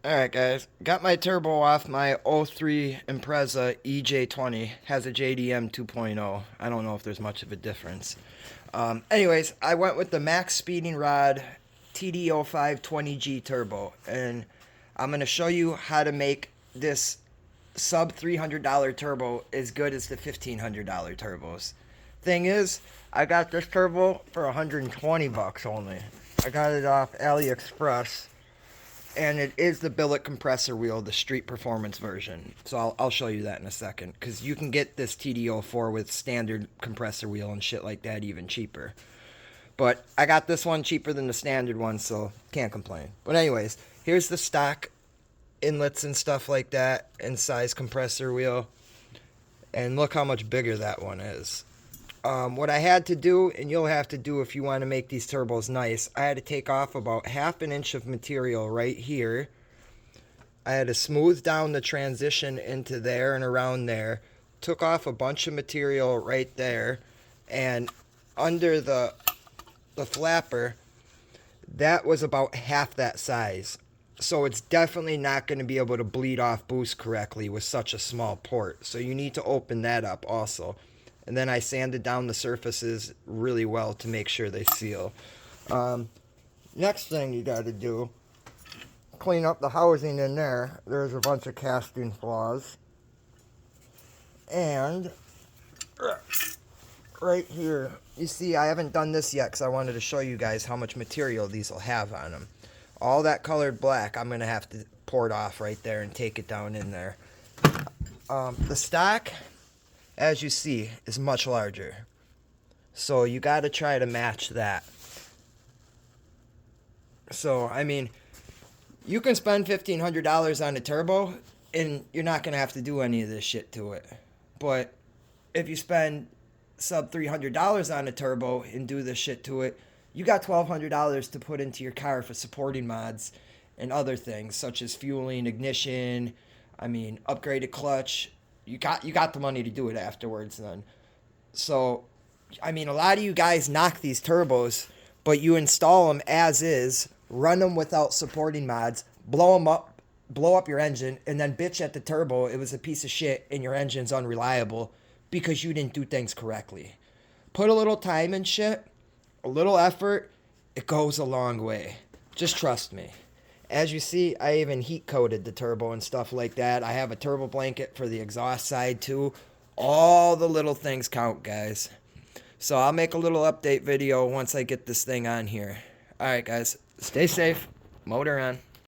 Alright guys, got my turbo off my '03 Impreza EJ20. Has a JDM 2.0. I don't know if there's much of a difference. Anyways, I went with the max speeding rod TD05 20G turbo, and I'm going to show you how to make this sub $300 turbo as good as the $1,500 turbos. Thing is, I got this turbo for 120 bucks only. I got it off AliExpress, and it is the billet compressor wheel, the street performance version. So I'll show you that in a second, because you can get this TD04 with standard compressor wheel and shit like that even cheaper. But I got this one cheaper than the standard one, so can't complain. But anyways, here's the stock inlets and stuff like that, and size compressor wheel. And look how much bigger that one is. What I had to do, and you'll have to do if you want to make these turbos nice, I had to take off about half an inch of material right here. I had to smooth down the transition into there and around there. Took off a bunch of material right there. And under the flapper, that was about half that size. So it's definitely not going to be able to bleed off boost correctly with such a small port. So you need to open that up also. And then I sanded down the surfaces really well to make sure they seal. Next thing you got to do, clean up the housing in there. There's a bunch of casting flaws. And right here, you see I haven't done this yet because I wanted to show you guys how much material these will have on them. All that colored black, I'm going to have to pour it off right there and take it down in there. The stock, as you see, is much larger. So you got to try to match that. So, I mean, you can spend $1,500 on a turbo, and you're not going to have to do any of this shit to it. But if you spend sub $300 on a turbo and do this shit to it, you got $1,200 to put into your car for supporting mods and other things, such as fueling, ignition, upgraded clutch. You got the money to do it afterwards then. So, a lot of you guys knock these turbos, but you install them as is, run them without supporting mods, blow up your engine, and then bitch at the turbo it was a piece of shit and your engine's unreliable because you didn't do things correctly. Put a little time and shit, a little effort, it goes a long way. Just trust me. As you see, I even heat coated the turbo and stuff like that. I have a turbo blanket for the exhaust side too. All the little things count, guys. So I'll make a little update video once I get this thing on here. Alright guys, stay safe. Motor on.